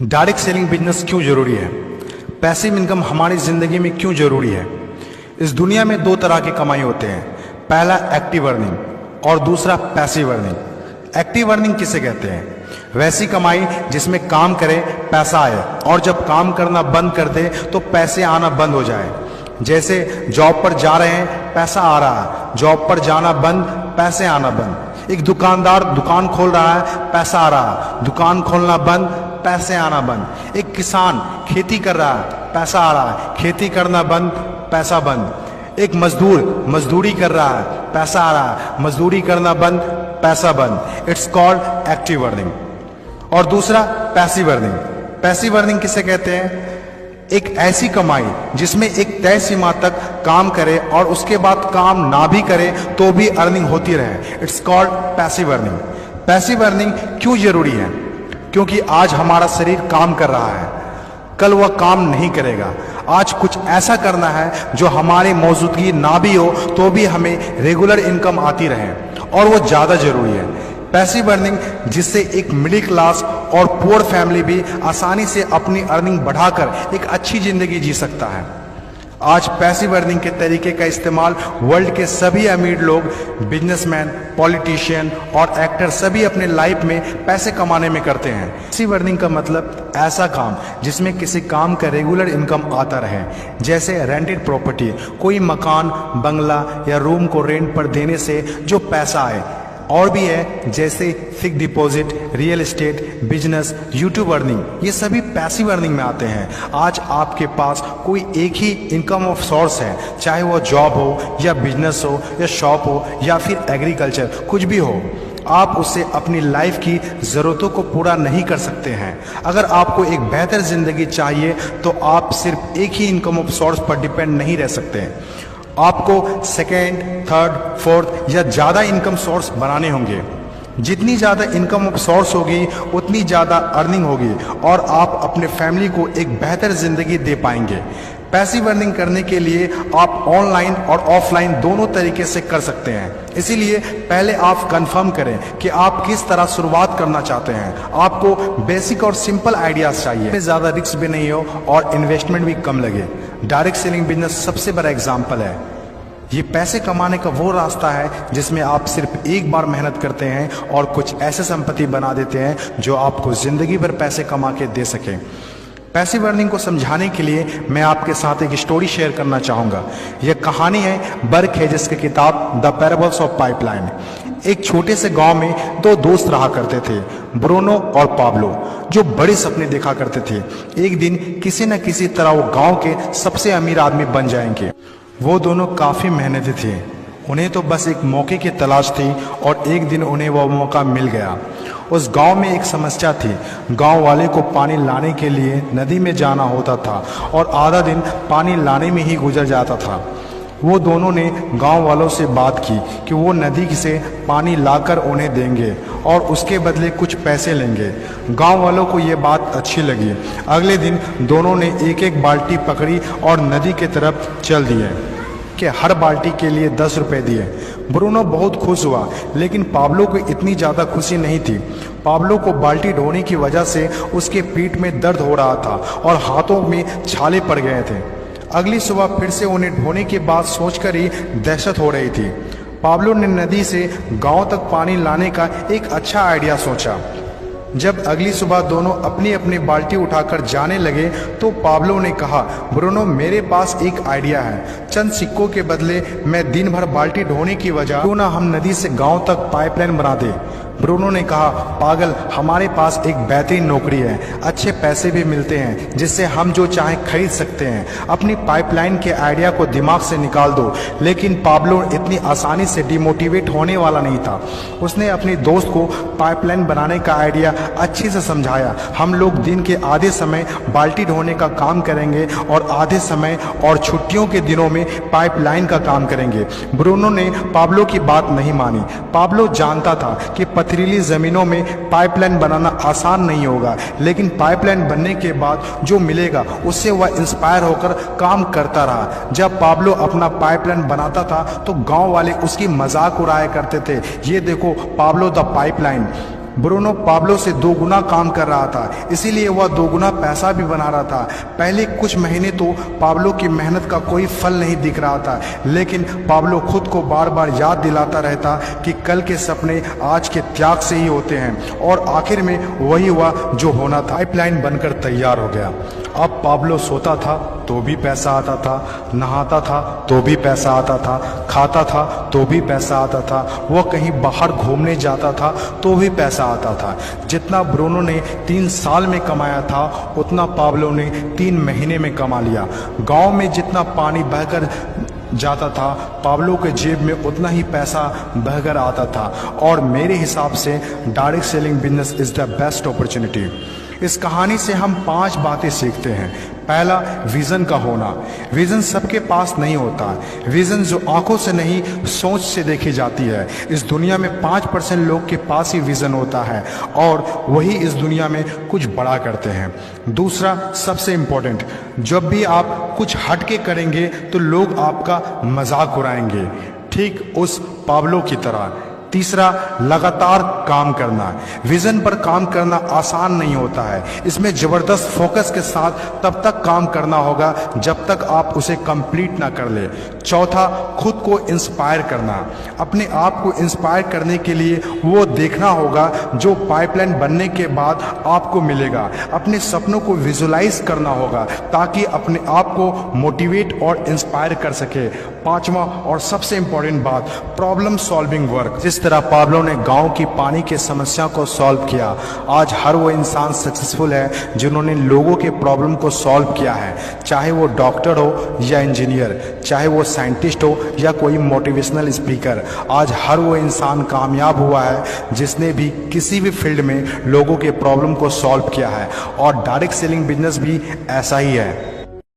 Direct selling business क्यों जरूरी है? पैसिव इनकम हमारी जिंदगी में क्यों जरूरी है? इस दुनिया में दो तरह की कमाई होते हैं, पहला एक्टिव अर्निंग और दूसरा पैसिव अर्निंग। एक्टिव अर्निंग किसे कहते हैं? वैसी कमाई जिसमें काम करें पैसा आए और जब काम करना बंद कर दे तो पैसे आना बंद हो जाए। जैसे जॉब पर जा रहे हैं पैसा आ रहा है, जॉब पर जाना बंद पैसे आना बंद। एक दुकानदार दुकान खोल रहा है पैसा आ रहा है, दुकान खोलना बंद पैसे आना बंद। एक किसान खेती कर रहा है पैसा आ रहा है, खेती करना बंद पैसा बंद। एक मजदूर मजदूरी कर रहा है पैसा आ रहा है, मजदूरी करना बंद पैसा बंद। It's called active earning. और दूसरा पैसिव अर्निंग। पैसिव अर्निंग किसे कहते हैं? एक ऐसी कमाई जिसमें एक तय सीमा तक काम करे और उसके बाद काम ना भी करे तो भी अर्निंग होती रहे। It's called passive earning. Passive earning क्यों जरूरी है? क्योंकि आज हमारा शरीर काम कर रहा है, कल वह काम नहीं करेगा। आज कुछ ऐसा करना है जो हमारी मौजूदगी ना भी हो तो भी हमें रेगुलर इनकम आती रहे, और वो ज़्यादा जरूरी है। पैसिव अर्निंग जिससे एक मिडिल क्लास और पुअर फैमिली भी आसानी से अपनी अर्निंग बढ़ाकर एक अच्छी जिंदगी जी सकता है। आज पैसिव अर्निंग के तरीके का इस्तेमाल वर्ल्ड के सभी अमीर लोग, बिजनेसमैन, पॉलिटिशियन और एक्टर सभी अपने लाइफ में पैसे कमाने में करते हैं। पैसिव अर्निंग का मतलब ऐसा काम जिसमें किसी काम का रेगुलर इनकम आता रहे, जैसे रेंटेड प्रॉपर्टी, कोई मकान, बंगला या रूम को रेंट पर देने से जो पैसा आए। और भी है जैसे fix deposit, real estate, business, YouTube earning, ये सभी पैसिव अर्निंग में आते हैं। आज आपके पास कोई एक ही इनकम ऑफ सोर्स है, चाहे वो जॉब हो या बिजनेस हो या शॉप हो या फिर एग्रीकल्चर, कुछ भी हो। आप उससे अपनी लाइफ की ज़रूरतों को पूरा नहीं कर सकते हैं। अगर आपको एक बेहतर ज़िंदगी चाहिए तो आप सिर्फ एक ही इनकम ऑफ सोर्स पर डिपेंड नहीं रह सकते। आपको सेकेंड, थर्ड, फोर्थ या ज़्यादा इनकम सोर्स बनाने होंगे। जितनी ज़्यादा इनकम ऑफ सोर्स होगी उतनी ज़्यादा अर्निंग होगी और आप अपने फैमिली को एक बेहतर ज़िंदगी दे पाएंगे। पैसिव अर्निंग करने के लिए आप ऑनलाइन और ऑफलाइन दोनों तरीके से कर सकते हैं। इसीलिए पहले आप कंफर्म करें कि आप किस तरह शुरुआत करना चाहते हैं। आपको बेसिक और सिंपल आइडियाज चाहिए, ज़्यादा रिस्क भी नहीं हो और इन्वेस्टमेंट भी कम लगे। डायरेक्ट सेलिंग बिजनेस सबसे बड़ा एग्जाम्पल है। ये पैसे कमाने का वो रास्ता है जिसमें आप सिर्फ एक बार मेहनत करते हैं और कुछ ऐसे संपत्ति बना देते हैं जो आपको जिंदगी भर पैसे कमा के दे सके। पैसिव अर्निंग को समझाने के लिए मैं आपके साथ एक स्टोरी शेयर करना चाहूँगा। यह कहानी है बर्क हेजेस की किताब द पैराबल्स ऑफ पाइपलाइन। एक छोटे से गांव में दो दोस्त रहा करते थे, ब्रूनो और पाब्लो, जो बड़े सपने देखा करते थे। एक दिन किसी न किसी तरह वो गांव के सबसे अमीर आदमी बन जाएंगे। वो दोनों काफ़ी मेहनती थे, उन्हें तो बस एक मौके की तलाश थी और एक दिन उन्हें वह मौका मिल गया। उस गांव में एक समस्या थी। गांव वाले को पानी लाने के लिए नदी में जाना होता था और आधा दिन पानी लाने में ही गुजर जाता था। वो दोनों ने गांव वालों से बात की कि वो नदी से पानी लाकर उन्हें देंगे और उसके बदले कुछ पैसे लेंगे। गांव वालों को ये बात अच्छी लगी। अगले दिन दोनों ने एक एक बाल्टी पकड़ी और नदी की तरफ चल दिए कि हर बाल्टी के लिए 10 रुपए दिए। ब्रूनो बहुत खुश हुआ, लेकिन पाब्लो को इतनी ज़्यादा खुशी नहीं थी। पाब्लो को बाल्टी ढोने की वजह से उसके पीठ में दर्द हो रहा था और हाथों में छाले पड़ गए थे। अगली सुबह फिर से उन्हें ढोने के बाद सोचकर ही दहशत हो रही थी। पाब्लो ने नदी से गांव तक पानी लाने का एक अच्छा आइडिया सोचा। जब अगली सुबह दोनों अपनी अपनी बाल्टी उठाकर जाने लगे तो पाब्लो ने कहा, ब्रूनो मेरे पास एक आइडिया है। चंद सिक्कों के बदले मैं दिन भर बाल्टी ढोने की वजह क्यों ना हम नदी से गांव तक पाइपलाइन बना दें। ब्रूनो ने कहा, पागल, हमारे पास एक बेहतरीन नौकरी है, अच्छे पैसे भी मिलते हैं जिससे हम जो चाहें खरीद सकते हैं। अपनी पाइपलाइन के आइडिया को दिमाग से निकाल दो। लेकिन पाब्लो इतनी आसानी से डिमोटिवेट होने वाला नहीं था। उसने अपने दोस्त को पाइपलाइन बनाने का आइडिया अच्छे से समझाया। हम लोग दिन के आधे समय बाल्टी ढोने का काम करेंगे और आधे समय और छुट्टियों के दिनों में पाइपलाइन का काम करेंगे। ब्रूनो ने पाब्लो की बात नहीं मानी। पाब्लो जानता था कि पथरीली जमीनों में पाइपलाइन बनाना आसान नहीं होगा, लेकिन पाइपलाइन बनने के बाद जो मिलेगा उससे वह इंस्पायर होकर काम करता रहा। जब पाब्लो अपना पाइपलाइन बनाता था तो गांव वाले उसकी मजाक उड़ाया करते थे, ये देखो Pablo the pipeline. Bruno Pablo से 2 गुना काम कर रहा था, इसीलिए वह 2 गुना पैसा भी बना रहा था। पहले कुछ महीने तो पाब्लो की मेहनत का कोई फल नहीं दिख रहा था, लेकिन पाब्लो खुद को बार बार याद दिलाता रहता कि कल के सपने आज के त्याग से ही होते हैं, और आखिर में वही हुआ जो होना था। पाइपलाइन बनकर तैयार हो गया। अब पाब्लो सोता था तो भी पैसा आता था, नहाता था तो भी पैसा आता था, खाता था तो भी पैसा आता था, वह कहीं बाहर घूमने जाता था तो भी पैसा आता था। जितना ब्रूनो ने 3 साल में कमाया था उतना पाब्लो ने 3 महीने में कमा लिया। गांव में जितना पानी बहकर जाता था, पाब्लो के जेब में उतना ही पैसा बहकर आता था। और मेरे हिसाब से direct selling business is the best opportunity. इस कहानी से हम 5 बातें सीखते हैं। पहला, विजन का होना। विजन सबके पास नहीं होता। विजन जो आंखों से नहीं सोच से देखी जाती है। इस दुनिया में 5% लोग के पास ही विजन होता है और वही इस दुनिया में कुछ बड़ा करते हैं। दूसरा, सबसे इम्पोर्टेंट, जब भी आप कुछ हटके करेंगे तो लोग आपका मजाक उड़ाएंगे, ठीक उस पाब्लो की तरह। तीसरा, लगातार काम करना। विजन पर काम करना आसान नहीं होता है। इसमें जबरदस्त फोकस के साथ तब तक काम करना होगा जब तक आप उसे कंप्लीट ना कर ले। चौथा, खुद को इंस्पायर करना। अपने आप को इंस्पायर करने के लिए वो देखना होगा जो पाइपलाइन बनने के बाद आपको मिलेगा। अपने सपनों को विजुलाइज करना होगा ताकि अपने आप को मोटिवेट और इंस्पायर कर सके। पांचवा और सबसे इंपॉर्टेंट बात, प्रॉब्लम सॉल्विंग वर्क। जिस तरह पाब्लो ने गांव की पानी की समस्या को सॉल्व किया, आज हर वो इंसान सक्सेसफुल है जिन्होंने लोगों के प्रॉब्लम को सॉल्व किया है। चाहे वो डॉक्टर हो या इंजीनियर, चाहे वो साइंटिस्ट हो या कोई मोटिवेशनल स्पीकर, आज हर वो इंसान कामयाब हुआ है जिसने भी किसी भी फील्ड में लोगों के प्रॉब्लम को सॉल्व किया है। और डायरेक्ट सेलिंग बिजनेस भी ऐसा ही है।